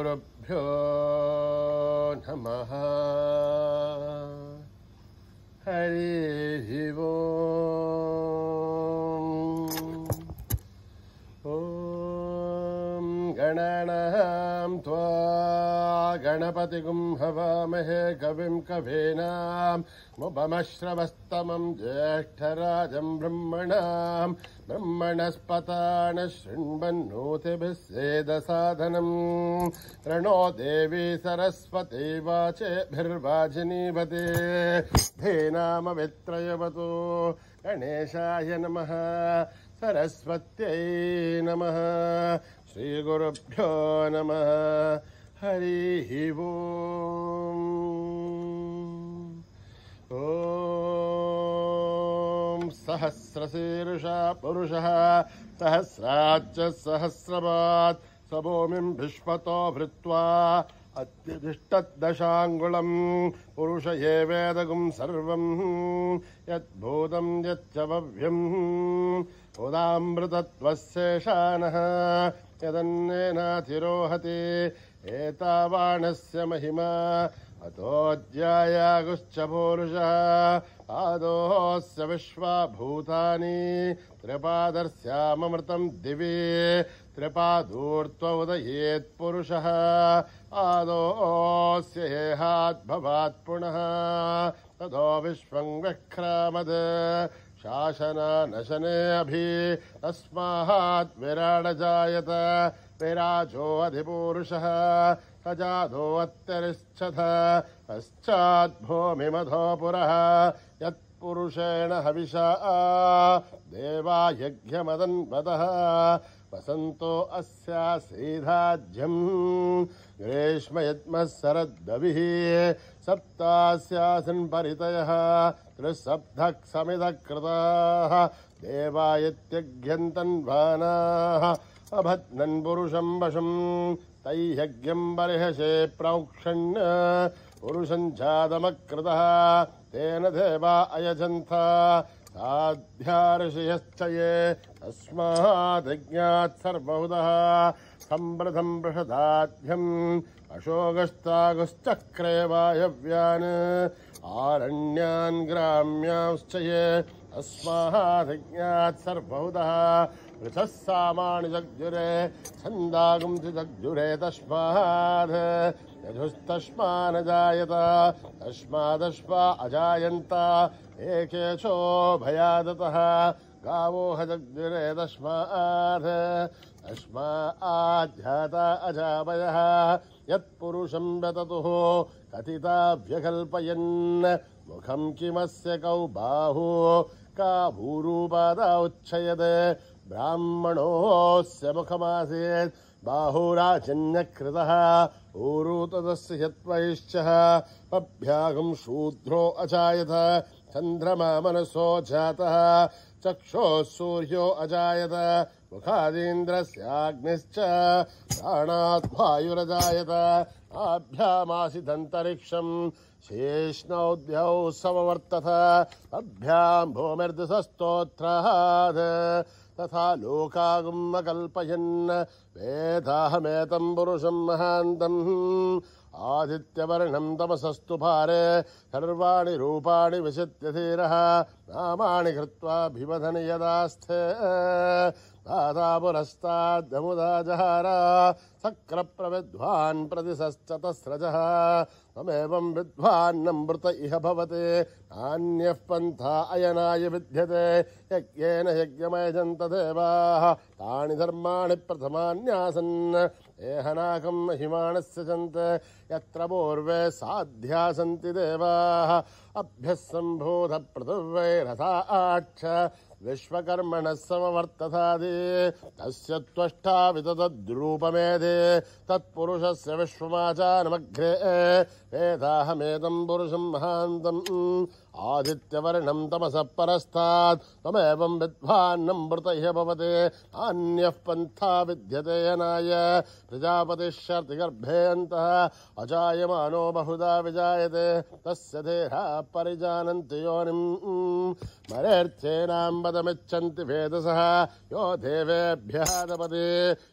श्रीगुरुभ्यो नमः। हरिः ओम्। गणानां त्वा गणपतिगुं हवामहे कविं कवीनाम् मुपमश्रवस्तमं ज्येष्ठराजं ब्रह्मणस्पतान शृण्वन्नोतिभिः सेदसादनम्। प्रणो देवी सरस्वती वाचेभिर्वाजिनीवते धेनामवित्रयवतु। गणेशाय नमः, सरस्वत्यै नमः, श्रीगुरुभ्यो नमः। हरिः ओम्। ॐ सहस्रशीर्षा पुरुषः सहस्राच्च सहस्रपात् सभूमिं विश्वतो भृत्वा अत्यधिष्ठद्दशाङ्गुलम्। पुरुष एवेदगुं सर्वं यद्भूतं यच्च भव्यम्। उदामृतत्वस्येषानः यदन्नेनातिरोहति। एतावाणस्य महिमा अतोऽध्यायागुश्च पूरुषः। पादोऽस्य विश्वाभूतानि त्रिपादस्यामृतं दिवि। त्रिपादूर्ध्व उदयेत् पुरुषः। पादोऽस्य हेहाद्भवात् पुनः ततो विश्वं व्यक्रामद्। शासनानशने अभि तस्मात् विराड जायत। विराजो अधिपूरुषः सजादो अत्यरिच्छथ। पश्चात् भूमिमधो पुरः यत्पुरुषेण हविषा देवा यज्ञमदन्वतः। वसन्तो अस्यासीधाज्यम् ग्रीष्म यद्मः शरद्दविः। सप्तास्यासन् परितयः त्रिसप्तः समिधः कृताः। देवा इत्यज्ञन्तन्वानाः अभद्नन् पुरुषं वशम्। तैयज्ञं बर्हषे प्रोक्षन् पुरुषं जातमकृतः। तेन देवा अयजन्त साध्या ऋषयश्च ये। तस्माद्यज्ञात् सर्वहुतः सम्प्रथं बृहदाद्यम् अशोकस्तागुश्चक्रे वायव्यान् आरण्यान् ग्राम्यांश्च ये। तस्माद्यज्ञात् सर्वहुतः वृषः सामानि जग्जुरे छन्दागुंसि जग्जुरे। तस्माद् यजुस्तस्मानजायत तस्मादश्वा अजायन्त। एकेशो भयादतः गावो जग्जुरे। तस्माद्जाता अजावयः। यत्पुरुषं व्यततुः कथिता व्यकल्पयन्। मुखं किमस्य कौ बाहु का भूरूपादा उच्छयत्। ब्राह्मणोऽस्य मुखमासीत् बाहुराजन्यकृतः। ऊरू तदस्य यत्वैश्चः पभ्यागं शूद्रो अजायत। चन्द्रमा मनसो जातः चक्षुः सूर्यो अजायत। मुखादीन्द्रस्याग्निश्च प्राणात् वायुरजायत। आभ्यामासिदन्तरिक्षम् शेष्णौद्यौ समवर्तत। अभ्यां भूमिर्दिशस्तोत्रात् तथा लोकागुम् अकल्पयन्। वेदाहमेतं पुरुषं महान्तम् आदित्यवर्णं तमसस्तु पारे। सर्वाणि रूपाणि विचित्य धीरः नामानि कृत्वा भिवदन यदास्थे। दाता पुरस्ताद्यमुदा जहार शक्रप्रविद्वान् प्रतिशश्चतस्रजः। तमेवं विद्वान्नमृत इह भवते नान्यः पन्था अयनाय विद्यते। यज्ञेन यज्ञमयजन्त देवाः तानि धर्माणि प्रथमान्यासन्। एहनाकं महिमानस्य जन्त यत्र पूर्वे साध्या सन्ति देवाः। अभ्यः सम्भूत पृथिव्यैरथाच्च विश्वकर्मणः समवर्तथादि। तस्य त्वष्टा विततद्रूपमेधे तत्पुरुषस्य विश्वमाचारमग्रे। वेदाहमेतं पुरुषं महान्तम् आदित्यवर्णं तमसः परस्तात्। तमेवं विद्वान्नमृत इह भवते नान्यः पन्था विद्यते यनाय। प्रजापतिश्चर्तिगर्भे अन्तः अजायमानो बहुधा विजायते। तस्य देहा परिजानन्ति योनिम् मरेर्थ्येनां पदमिच्छन्ति वेदसः यो देवेभ्यः दपते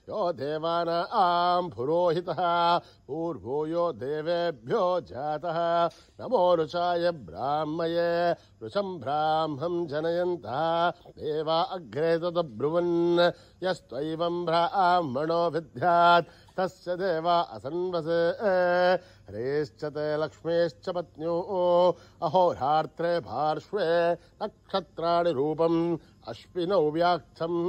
यो देवानां पुरोहितः पूर्वो यो देवेभ्यो जातः नमो ऋचाय ब्राह्मये ऋचं ब्राह्मं जनयन्तः देवा अग्रे तदब्रुवन् यस्त्वैवं ब्राह्मणो विद्यात् तस्य देवा असन्वसे हरेश्च ते लक्ष्मीश्च पत्न्योः अहोरात्रे पार्श्वे नक्षत्राणि रूपम् अश्विनौ व्याख्यम्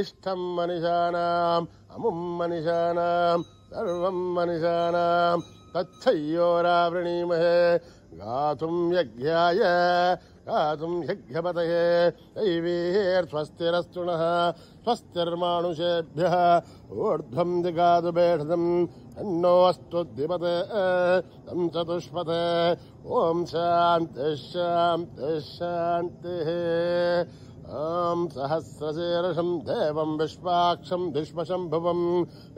इष्टं मनिषाणाम् अमुं मनिषाणाम् सर्वं मनिषाणाम् तच्छय्योरावृणीमहे गातुं यज्ञाय गातुं यज्ञपतये दैवीर्स्वस्तिरस्तु नः स्वस्तिर्मानुषेभ्यः ऊर्ध्वं दिगातु बेढदम् अन्नो अस्तु द्विपते तं चतुष्पथे ॐ शान्तिः शान्तिः शान्तिः ॐ सहस्रशीर्षं देवं विश्वाक्षं विश्वशम्भुवं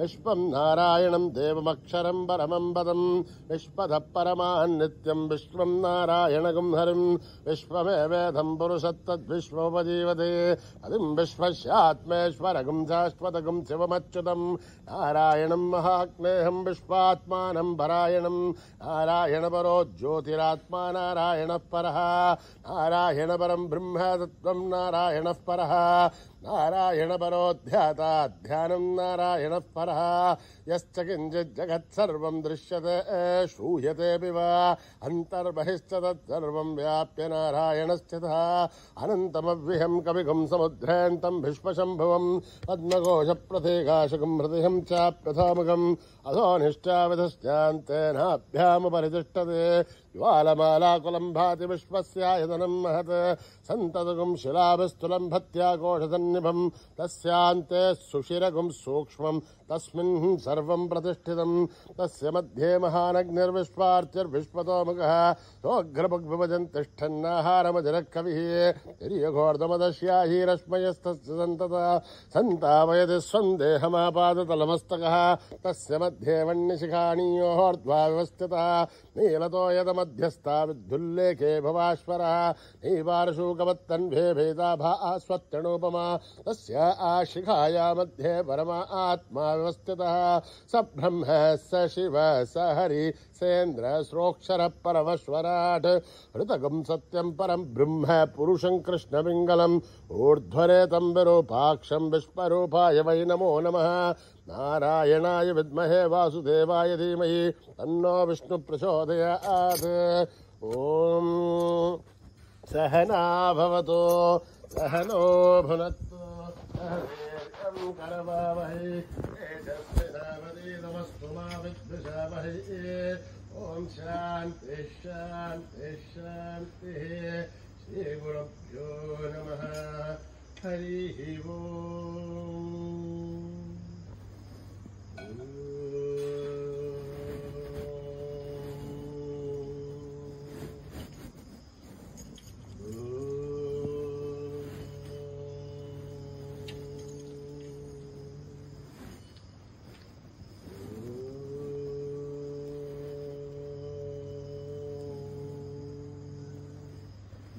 विश्वं नारायणं देवमक्षरं परमं पदं विश्वतः परमान्नित्यं विश्वं नारायणगं हरिं विश्वमेवेदं पुरुषत्तद्विश्वोपजीवते हरिं विश्वस्यात्मेश्वरगं शाश्वतगं शिवमच्युतं नारायणं महाग्नेहं विश्वात्मानं परायणं नारायणपरो ज्योतिरात्मा नारायणः परः नारायणपरं ब्रह्म तत्त्वं नारायणः परः नारायणपरोऽध्याता ध्यानं नारायणः परः यश्च किञ्चित् जगत्सर्वं दृश्यते श्रूयतेऽपि वा अन्तर्बहिश्च तत्सर्वं व्याप्य नारायणस्थितः अनन्तमव्यहं कविगुं समुद्रेन्तं विश्वशम्भुवं पद्मकोशप्रतीकाशकं हृदयं चाप्यथामुखम् अधोनिष्ठाविधश्चान्तेनाभ्यामुपरितिष्ठते ज्वालमालाकुलं भाति विश्वस्यायतनं महत् सन्ततगुं शिलाभिस्तुलं भत्याकोशसन्निभं तस्यान्ते सुशिरगुं सूक्ष्मं तस्मिन् सर्वं प्रतिष्ठितं तस्य मध्ये महानग्निर्विश्वार्चिर्विश्वतोमुखः सोऽग्रभुग्विभजन् तिष्ठन्नाहारमजरः कविः तिर्यघोर्धमदश्याहीरश्मयस्तस्य सन्ततः सन्तापयति स्वं देहमापादतलमस्तकः तस्य मध्ये वह्निशिखाणीयोर्ध्वा व्यवस्थितः नीलतो यदमध्यस्था विद्धुल्लेखे भवाश्वरः नैवारशूकवत्तन्भे भेदाभास्वत्तणोपमा तस्य आशिखाया मध्ये परमा आत्मा व्यवस्थितः स ब्रह्म स शिव स हरि सेन्द्र श्रोक्षरः परमश्वराट् ऋतगं सत्यं परं ब्रह्म पुरुषं कृष्णपिङ्गलम् ऊर्ध्वरेतं विरूपाक्षं विश्वरूपाय वै नमो नमः नारायणाय विद्महे वासुदेवाय धीमहि तन्नो विष्णु प्रचोदयात् ॐ सहना भवतु सहनो भुनक्तु सहवीर्यं करवावहै तेजस्विनावधीतमस्तु मा विद्विषावहै ॐ शान्तिः शान्तिः शान्तिः श्रीगुरुभ्यो नमः हरिः ओम्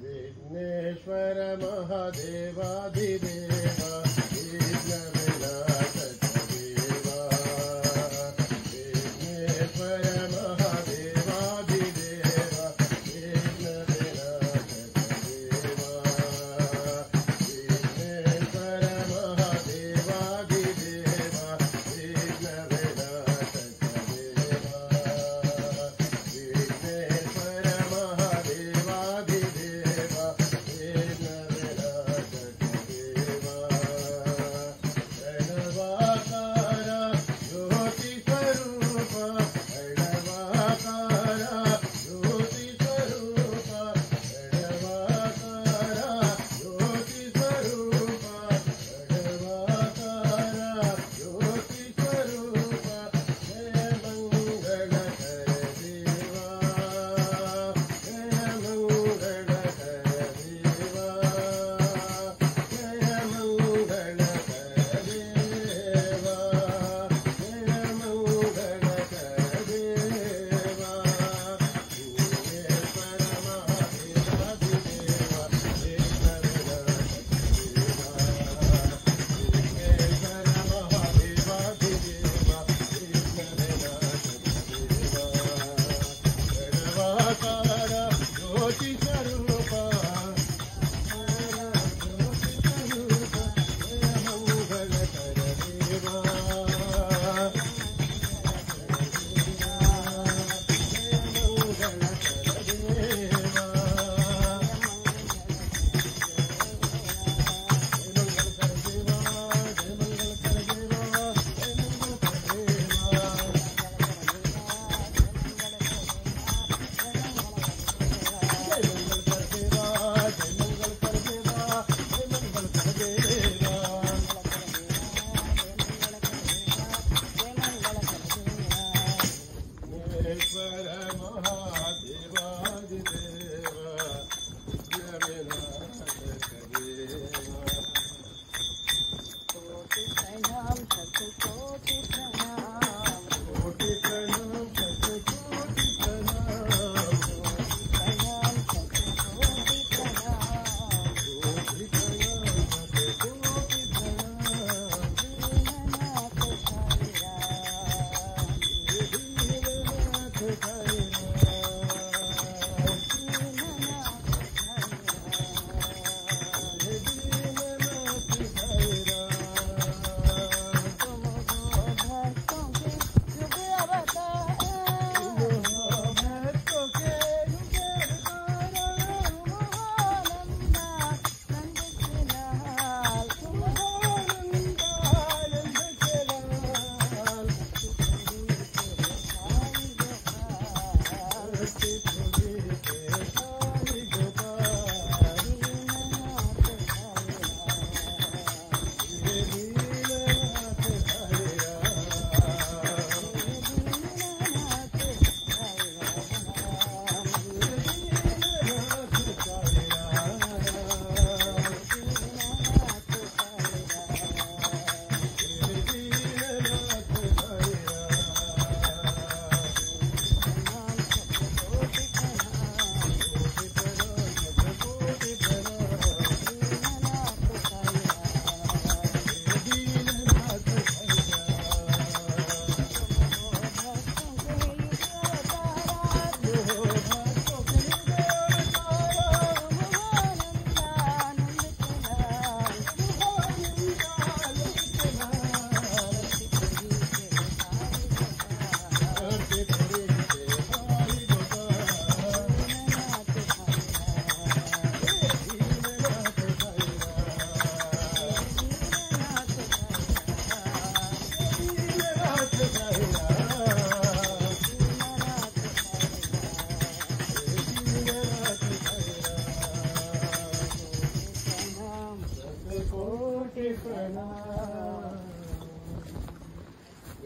विघ्नेश्वर महादेवाधिदेव विघ्नविनाशकदेवा विघ्नेश्वर महादेवाधिदेव विघ्नविनाशकदेवा विघ्नेश्वर महादेवाधिदेव विघ्नविनाशकदेवा विघ्नेश्वर महादेवाधिदेव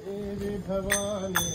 देवी भवानी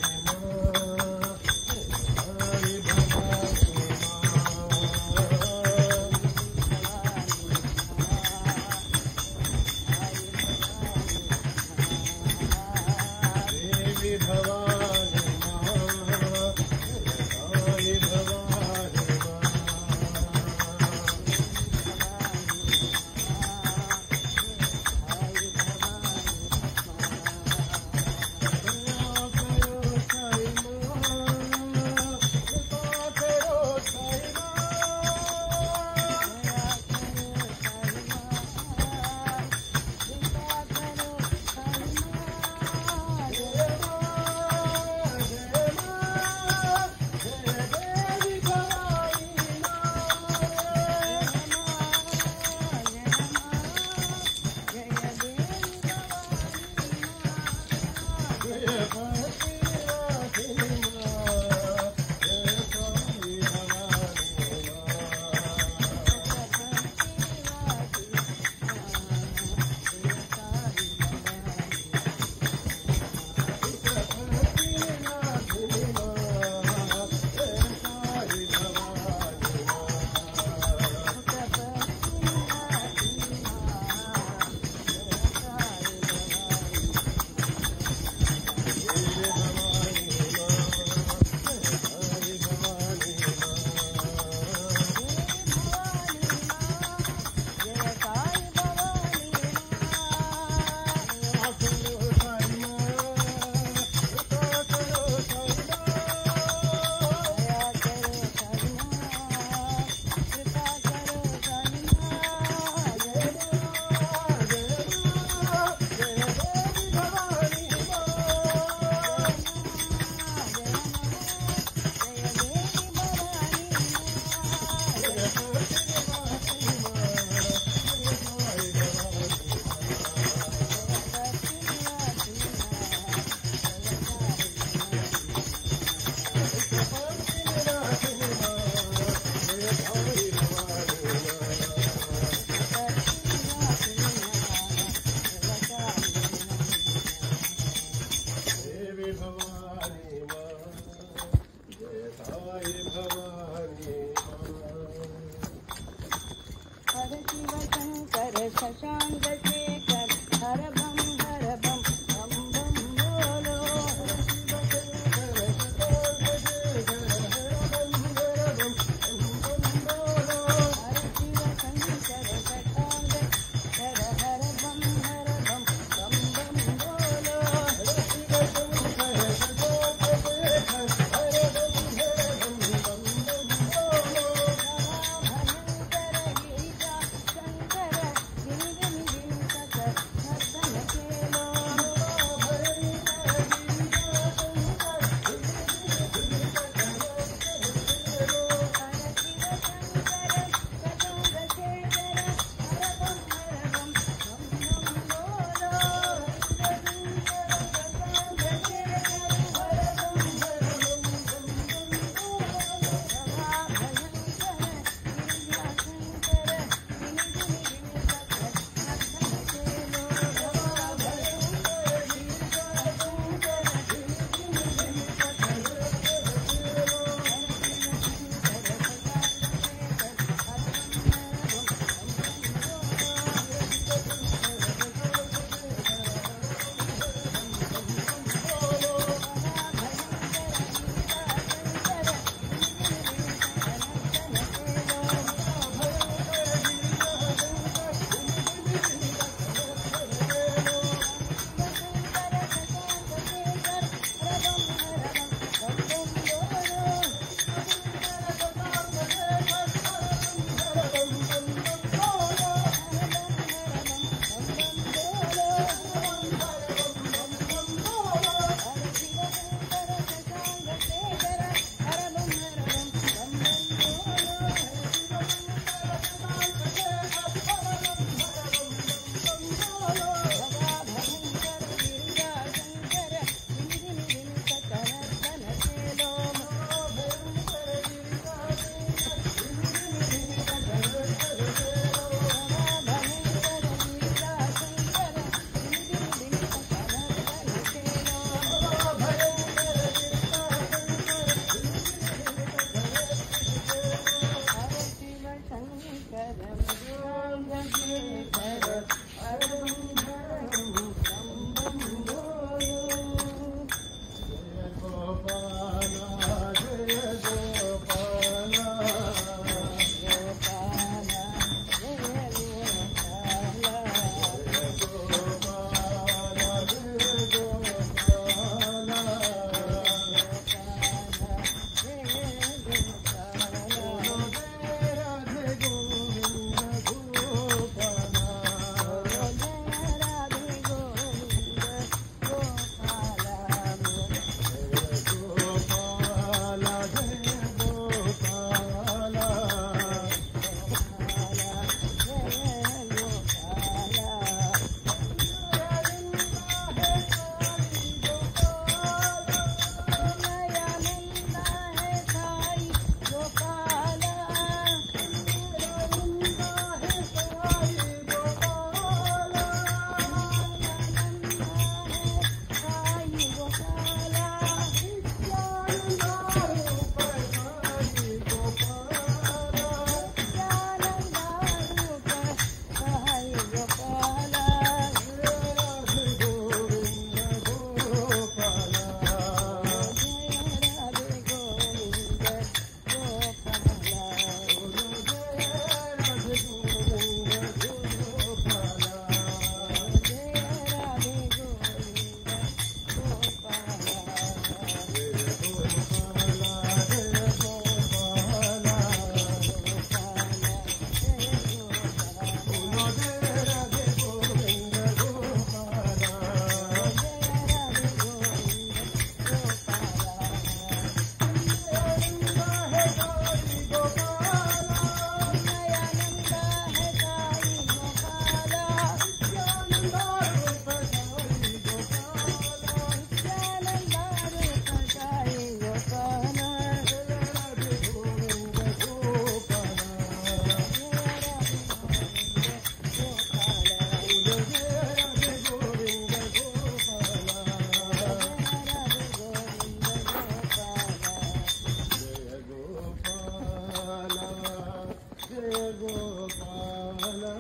Gopala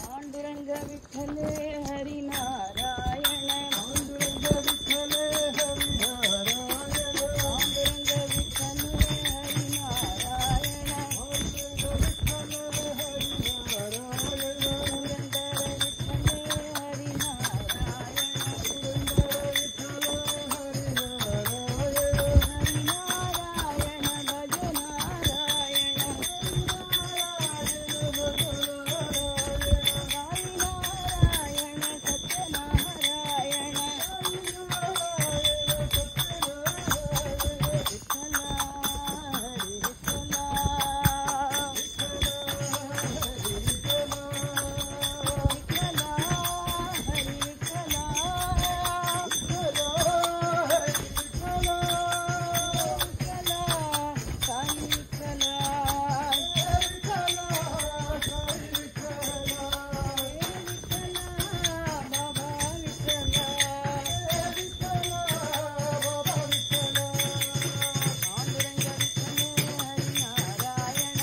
पांडुरंग विठ्ठल हरी नारायण पांडुरंग विठ्ठल हरी नारायण पांडुरंग विठ्ठल हरी नारायण पांडुरंग विठ्ठल हरी नारायण पुरंदर विठ्ठल हरी नारायण पुरंदर विठ्ठल हरी नारायण हरी नारायण भज नारायण नारायण सत्यनारायण विठ्ठल हरी विठ्ठल विठ्ठल हरी विठ्ठल साई विठ्ठल बाबा विठ्ठल पांडुरंग विठ्ठल हरी नारायण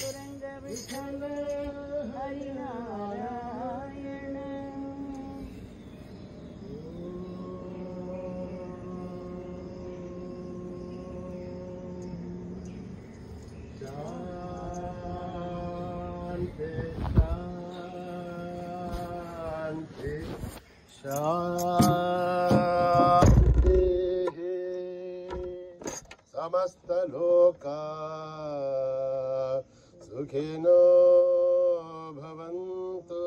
पुरंदर विठ्ठल हरी शांति समस्त लोका सुखिनो भवन्तु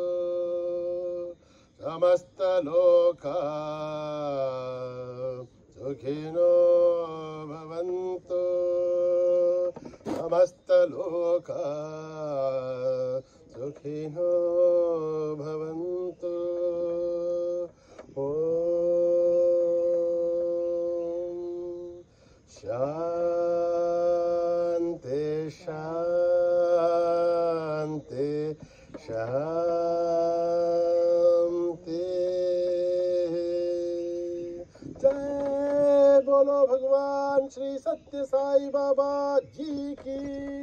समस्त लोका सुखिनो भवन्तु समस्त लोका सुखिनो भवन्तु शांति शांति शांति। जय बोलो भगवान श्री सत्य साई बाबा जी की।